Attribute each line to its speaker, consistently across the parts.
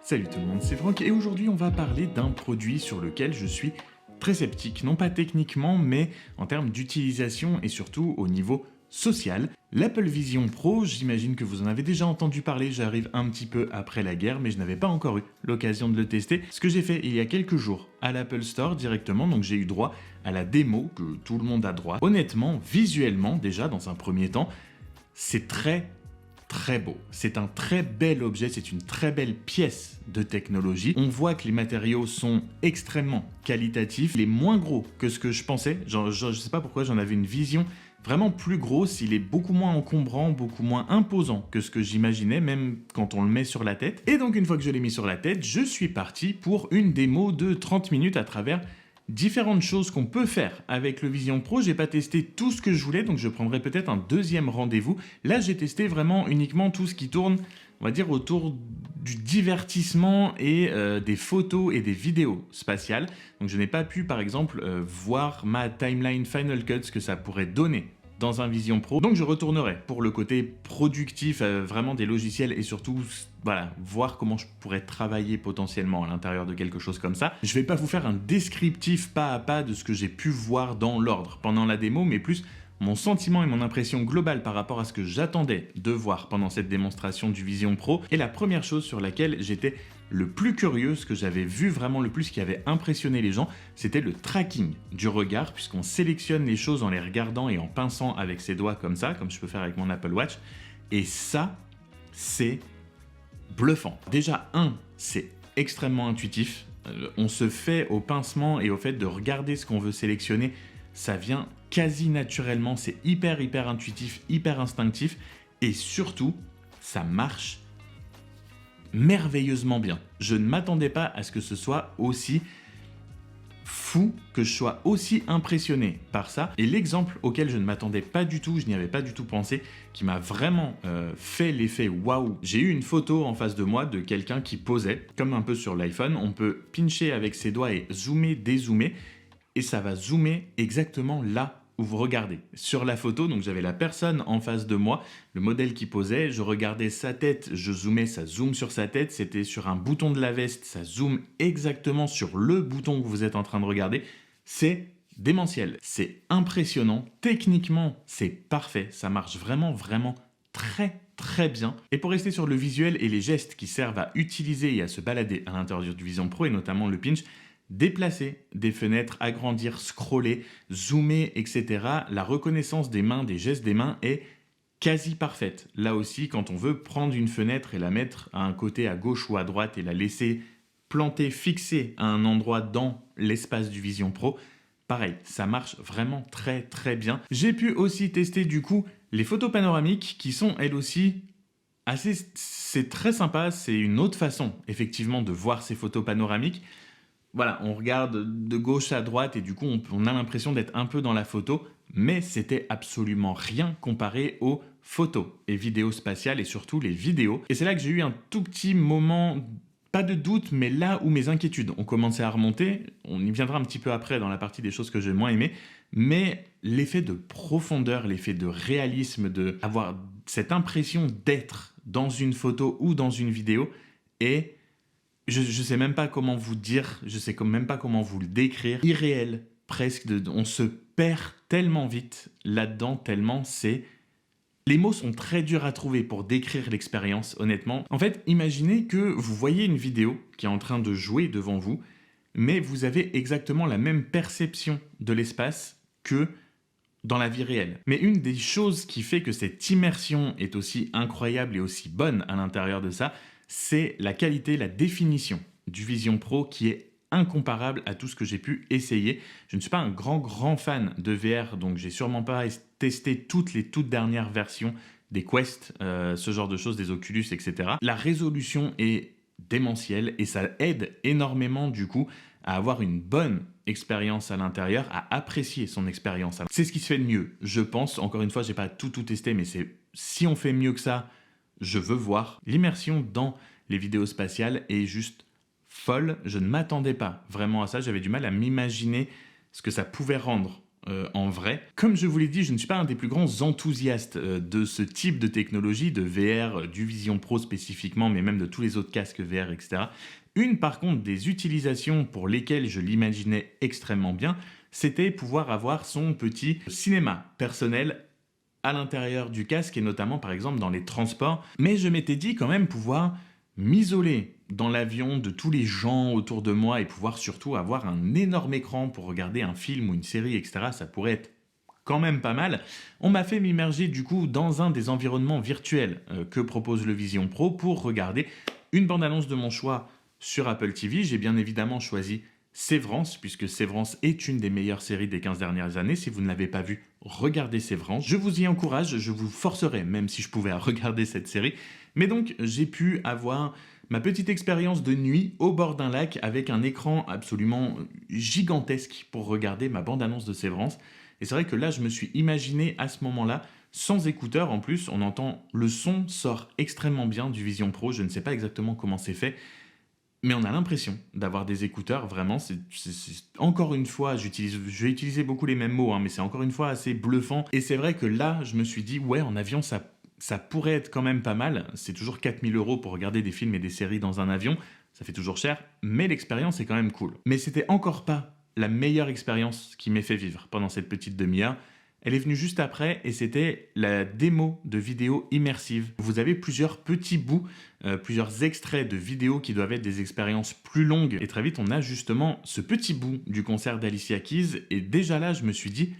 Speaker 1: Salut tout le monde, c'est Franck et aujourd'hui on va parler d'un produit sur lequel je suis très sceptique, non pas techniquement mais en termes d'utilisation et surtout au niveau social. L'Apple Vision Pro, j'imagine que vous en avez déjà entendu parler, j'arrive un petit peu après la guerre mais je n'avais pas encore eu l'occasion de le tester. Ce que j'ai fait il y a quelques jours à l'Apple Store directement, donc j'ai eu droit à la démo que tout le monde a droit. Honnêtement, visuellement déjà dans un premier temps, c'est très beau. C'est un très bel objet, c'est une très belle pièce de technologie. On voit que les matériaux sont extrêmement qualitatifs, il est moins gros que ce que je pensais. Je sais pas pourquoi j'en avais une vision vraiment plus grosse, il est beaucoup moins encombrant, beaucoup moins imposant que ce que j'imaginais, même quand on le met sur la tête. Et donc une fois que je l'ai mis sur la tête, je suis parti pour une démo de 30 minutes à travers différentes choses qu'on peut faire avec le Vision Pro. J'ai pas testé tout ce que je voulais, donc je prendrai peut-être un deuxième rendez-vous. Là, j'ai testé vraiment uniquement tout ce qui tourne, on va dire, autour du divertissement et des photos et des vidéos spatiales. Donc je n'ai pas pu, par exemple, voir ma timeline Final Cut, ce que ça pourrait donner dans un Vision Pro. Donc je retournerai pour le côté productif, vraiment des logiciels et surtout, voilà, voir comment je pourrais travailler potentiellement à l'intérieur de quelque chose comme ça. Je vais pas vous faire un descriptif pas à pas de ce que j'ai pu voir dans l'ordre pendant la démo, mais plus mon sentiment et mon impression globale par rapport à ce que j'attendais de voir pendant cette démonstration du Vision Pro. Et la première chose sur laquelle j'étais le plus curieux, ce que j'avais vu vraiment le plus qui avait impressionné les gens, c'était le tracking du regard, puisqu'on sélectionne les choses en les regardant et en pinçant avec ses doigts comme ça, comme je peux faire avec mon Apple Watch. Et ça, c'est bluffant. Déjà, c'est extrêmement intuitif. On se fait au pincement et au fait de regarder ce qu'on veut sélectionner. Ça vient quasi naturellement, c'est hyper intuitif, hyper instinctif et surtout, ça marche merveilleusement bien. Je ne m'attendais pas à ce que ce soit aussi fou, que je sois aussi impressionné par ça. Et l'exemple auquel je ne m'attendais pas du tout, je n'y avais pas du tout pensé, qui m'a vraiment fait l'effet waouh. J'ai eu une photo en face de moi de quelqu'un qui posait, comme un peu sur l'iPhone. On peut pincher avec ses doigts et zoomer, dézoomer. Et ça va zoomer exactement là où vous regardez. Sur la photo, donc j'avais la personne en face de moi, le modèle qui posait, je regardais sa tête, je zoomais, ça zoome sur sa tête, c'était sur un bouton de la veste, ça zoome exactement sur le bouton que vous êtes en train de regarder. C'est démentiel, c'est impressionnant, techniquement c'est parfait, ça marche vraiment très bien. Et pour rester sur le visuel et les gestes qui servent à utiliser et à se balader à l'intérieur du Vision Pro et notamment le pinch, déplacer des fenêtres, agrandir, scroller, zoomer, etc. La reconnaissance des mains, des gestes des mains est quasi parfaite. Là aussi, quand on veut prendre une fenêtre et la mettre à un côté à gauche ou à droite et la laisser planter, fixée à un endroit dans l'espace du Vision Pro, pareil, ça marche vraiment très bien. J'ai pu aussi tester du coup les photos panoramiques qui sont elles aussi c'est très sympa, c'est une autre façon effectivement de voir ces photos panoramiques. Voilà, on regarde de gauche à droite et du coup, on a l'impression d'être un peu dans la photo, mais c'était absolument rien comparé aux photos et vidéos spatiales et surtout les vidéos. Et c'est là que j'ai eu un tout petit moment, pas de doute, mais là où mes inquiétudes ont commencé à remonter. On y viendra un petit peu après dans la partie des choses que j'ai moins aimées, mais l'effet de profondeur, l'effet de réalisme, d'avoir cette impression d'être dans une photo ou dans une vidéo est... Je sais même pas comment vous dire, je sais même pas comment vous le décrire, irréel presque, on se perd tellement vite là-dedans, tellement c'est... Les mots sont très durs à trouver pour décrire l'expérience, honnêtement. En fait, imaginez que vous voyez une vidéo qui est en train de jouer devant vous, mais vous avez exactement la même perception de l'espace que dans la vie réelle. Mais une des choses qui fait que cette immersion est aussi incroyable et aussi bonne à l'intérieur de ça, c'est la qualité, la définition du Vision Pro qui est incomparable à tout ce que j'ai pu essayer. Je ne suis pas un grand fan de VR, donc j'ai sûrement pas testé toutes les toutes dernières versions des Quest, ce genre de choses, des Oculus, etc. La résolution est démentielle et ça aide énormément du coup à avoir une bonne expérience à l'intérieur, à apprécier son expérience. C'est ce qui se fait de mieux, je pense. Encore une fois, j'ai pas tout testé, mais si on fait mieux que ça, je veux voir. L'immersion dans les vidéos spatiales est juste folle. Je ne m'attendais pas vraiment à ça. J'avais du mal à m'imaginer ce que ça pouvait rendre en vrai. Comme je vous l'ai dit, je ne suis pas un des plus grands enthousiastes de ce type de technologie, de VR, du Vision Pro spécifiquement, mais même de tous les autres casques VR, etc. Une, par contre, des utilisations pour lesquelles je l'imaginais extrêmement bien, c'était pouvoir avoir son petit cinéma personnel à l'intérieur du casque et notamment, par exemple, dans les transports. Mais je m'étais dit quand même pouvoir m'isoler dans l'avion de tous les gens autour de moi et pouvoir surtout avoir un énorme écran pour regarder un film ou une série, etc. Ça pourrait être quand même pas mal. On m'a fait m'immerger du coup dans un des environnements virtuels que propose le Vision Pro pour regarder une bande-annonce de mon choix sur Apple TV. J'ai bien évidemment choisi Sévrance, puisque Sévrance est une des meilleures séries des 15 dernières années. Si vous ne l'avez pas vue, regardez Sévrance. Je vous y encourage, je vous forcerai, même si je pouvais, à regarder cette série. Mais donc, j'ai pu avoir ma petite expérience de nuit au bord d'un lac avec un écran absolument gigantesque pour regarder ma bande-annonce de Sévrance. Et c'est vrai que là, je me suis imaginé à ce moment-là, sans écouteurs en plus, on entend le son sort extrêmement bien du Vision Pro. Je ne sais pas exactement comment c'est fait, mais on a l'impression d'avoir des écouteurs, vraiment. C'est encore une fois, je vais utiliser beaucoup les mêmes mots, hein, mais c'est encore une fois assez bluffant. Et c'est vrai que là, je me suis dit, ouais, en avion, ça pourrait être quand même pas mal. C'est toujours 4 000 € pour regarder des films et des séries dans un avion. Ça fait toujours cher, mais l'expérience est quand même cool. Mais c'était encore pas la meilleure expérience qui m'ait fait vivre pendant cette petite demi-heure. Elle est venue juste après et c'était la démo de vidéo immersive. Vous avez plusieurs petits bouts, plusieurs extraits de vidéos qui doivent être des expériences plus longues. Et très vite, on a justement ce petit bout du concert d'Alicia Keys. Et déjà là, je me suis dit,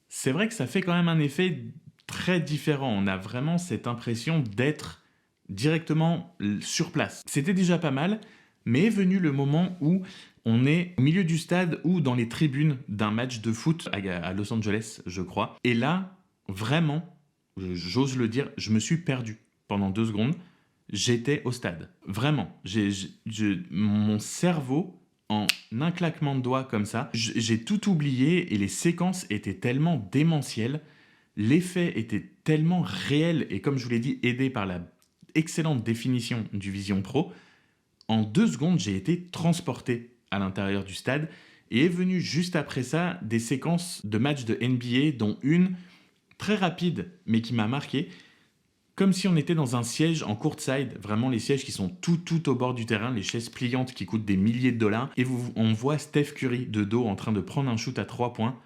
Speaker 1: c'est vrai que ça fait quand même un effet très différent. On a vraiment cette impression d'être directement sur place. C'était déjà pas mal, mais est venu le moment où on est au milieu du stade ou dans les tribunes d'un match de foot à Los Angeles, je crois. Et là, vraiment, j'ose le dire, je me suis perdu pendant 2 secondes. J'étais au stade. Vraiment. Mon cerveau, en un claquement de doigts comme ça, j'ai tout oublié et les séquences étaient tellement démentielles. L'effet était tellement réel et comme je vous l'ai dit, aidé par la excellente définition du Vision Pro. En 2 secondes, j'ai été transporté à l'intérieur du stade et est venu juste après ça des séquences de matchs de NBA, dont une très rapide mais qui m'a marqué, comme si on était dans un siège en courtside, vraiment les sièges qui sont tout au bord du terrain, les chaises pliantes qui coûtent des milliers de dollars, et on voit Steph Curry de dos en train de prendre un shoot à 3 points.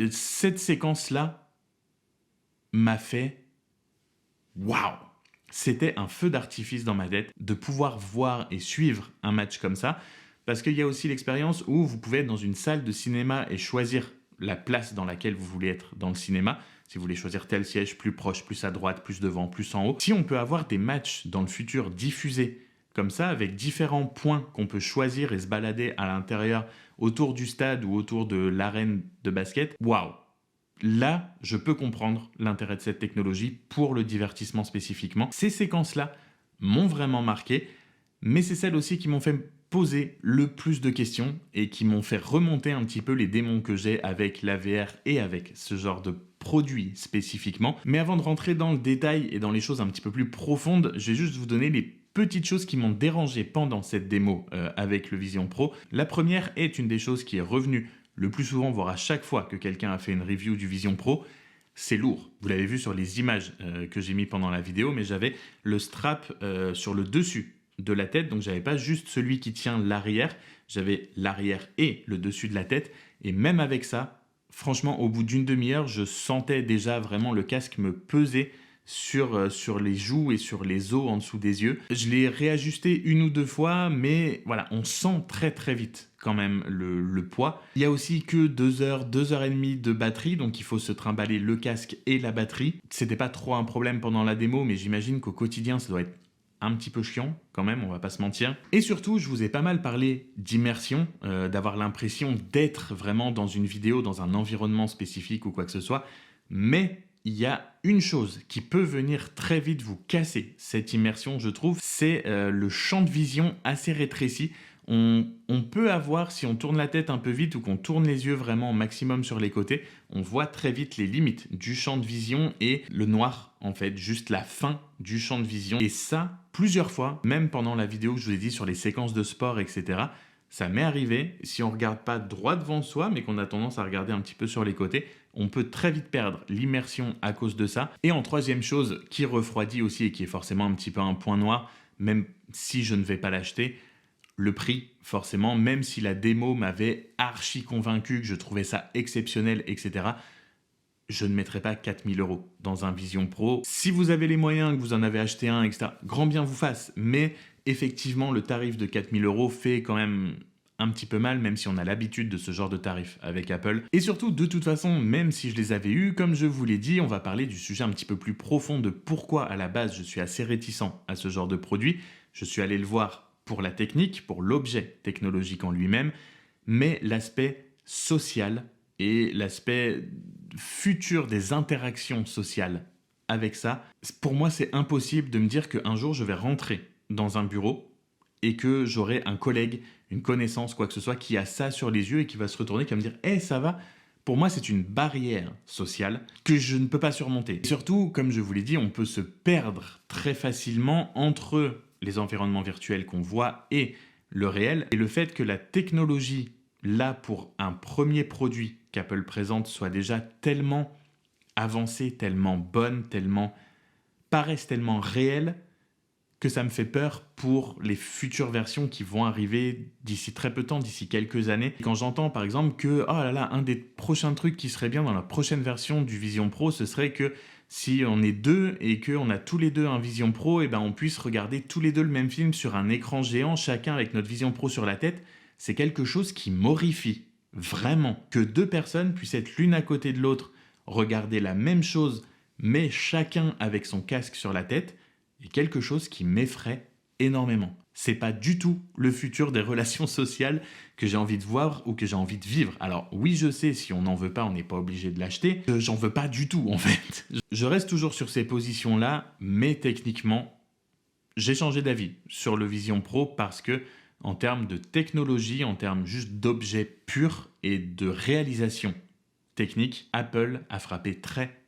Speaker 1: Cette séquence-là m'a fait waouh! C'était un feu d'artifice dans ma tête de pouvoir voir et suivre un match comme ça, parce qu'il y a aussi l'expérience où vous pouvez être dans une salle de cinéma et choisir la place dans laquelle vous voulez être dans le cinéma. Si vous voulez choisir tel siège, plus proche, plus à droite, plus devant, plus en haut. Si on peut avoir des matchs dans le futur diffusés comme ça, avec différents points qu'on peut choisir et se balader à l'intérieur, autour du stade ou autour de l'arène de basket, waouh! Là, je peux comprendre l'intérêt de cette technologie pour le divertissement spécifiquement. Ces séquences-là m'ont vraiment marqué, mais c'est celles aussi qui m'ont fait poser le plus de questions et qui m'ont fait remonter un petit peu les démons que j'ai avec la VR et avec ce genre de produit spécifiquement. Mais avant de rentrer dans le détail et dans les choses un petit peu plus profondes, je vais juste vous donner les petites choses qui m'ont dérangé pendant cette démo avec le Vision Pro. La première est une des choses qui est revenue le plus souvent, voire à chaque fois que quelqu'un a fait une review du Vision Pro, c'est lourd. Vous l'avez vu sur les images que j'ai mis pendant la vidéo, mais j'avais le strap sur le dessus de la tête, donc j'avais pas juste celui qui tient l'arrière, j'avais l'arrière et le dessus de la tête, et même avec ça, franchement, au bout d'une demi-heure, je sentais déjà vraiment le casque me peser sur les joues et sur les os en dessous des yeux. Je l'ai réajusté 1 ou 2 fois, mais voilà, on sent très vite quand même le poids. Il y a aussi que 2 heures, 2 heures et demie de batterie, donc il faut se trimballer le casque et la batterie. C'était pas trop un problème pendant la démo, mais j'imagine qu'au quotidien, ça doit être un petit peu chiant quand même, on va pas se mentir. Et surtout, je vous ai pas mal parlé d'immersion, d'avoir l'impression d'être vraiment dans une vidéo, dans un environnement spécifique ou quoi que ce soit, mais il y a une chose qui peut venir très vite vous casser cette immersion, je trouve, c'est le champ de vision assez rétréci. On peut avoir, si on tourne la tête un peu vite ou qu'on tourne les yeux vraiment au maximum sur les côtés, on voit très vite les limites du champ de vision et le noir, en fait, juste la fin du champ de vision. Et ça, plusieurs fois, même pendant la vidéo que je vous ai dit sur les séquences de sport, etc., Ça m'est arrivé, si on ne regarde pas droit devant soi, mais qu'on a tendance à regarder un petit peu sur les côtés, on peut très vite perdre l'immersion à cause de ça. Et en troisième chose, qui refroidit aussi et qui est forcément un petit peu un point noir, même si je ne vais pas l'acheter, le prix, forcément, même si la démo m'avait archi convaincu que je trouvais ça exceptionnel, etc., je ne mettrai pas 4 000 € dans un Vision Pro. Si vous avez les moyens, que vous en avez acheté un, etc., grand bien vous fasse. Mais effectivement, le tarif de 4 000 € fait quand même un petit peu mal, même si on a l'habitude de ce genre de tarif avec Apple. Et surtout, de toute façon, même si je les avais eus, comme je vous l'ai dit, on va parler du sujet un petit peu plus profond de pourquoi, à la base, je suis assez réticent à ce genre de produit. Je suis allé le voir pour la technique, pour l'objet technologique en lui-même, mais l'aspect social et l'aspect futur des interactions sociales avec ça, pour moi, c'est impossible de me dire qu'un jour, je vais rentrer dans un bureau et que j'aurai un collègue, une connaissance, quoi que ce soit, qui a ça sur les yeux et qui va se retourner, qui va me dire « Hey, ça va ?» Pour moi, c'est une barrière sociale que je ne peux pas surmonter. Et surtout, comme je vous l'ai dit, on peut se perdre très facilement entre les environnements virtuels qu'on voit et le réel. Et le fait que la technologie, là, pour un premier produit qu'Apple présente, soit déjà tellement avancée, tellement bonne, paraissent tellement réelle, que ça me fait peur pour les futures versions qui vont arriver d'ici très peu de temps, d'ici quelques années. Quand j'entends par exemple que, oh là là, un des prochains trucs qui serait bien dans la prochaine version du Vision Pro, ce serait que si on est deux et qu'on a tous les deux un Vision Pro, et ben on puisse regarder tous les deux le même film sur un écran géant, chacun avec notre Vision Pro sur la tête. C'est quelque chose qui m'horrifie, vraiment. Que deux personnes puissent être l'une à côté de l'autre, regarder la même chose, mais chacun avec son casque sur la tête, est quelque chose qui m'effraie énormément. C'est pas du tout le futur des relations sociales que j'ai envie de voir ou que j'ai envie de vivre. Alors oui, je sais, si on n'en veut pas, on n'est pas obligé de l'acheter. J'en veux pas du tout, en fait. Je reste toujours sur ces positions-là, mais techniquement, j'ai changé d'avis sur le Vision Pro parce que, en termes de technologie, en termes juste d'objets purs et de réalisation technique, Apple a frappé très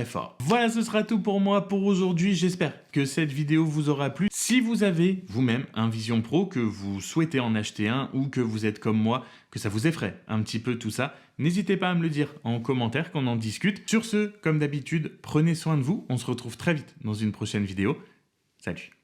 Speaker 1: fort. Voilà, ce sera tout pour moi pour aujourd'hui. J'espère que cette vidéo vous aura plu. Si vous avez vous-même un Vision Pro, que vous souhaitez en acheter un ou que vous êtes comme moi, que ça vous effraie un petit peu tout ça, n'hésitez pas à me le dire en commentaire, qu'on en discute. Sur ce, comme d'habitude, prenez soin de vous. On se retrouve très vite dans une prochaine vidéo. Salut!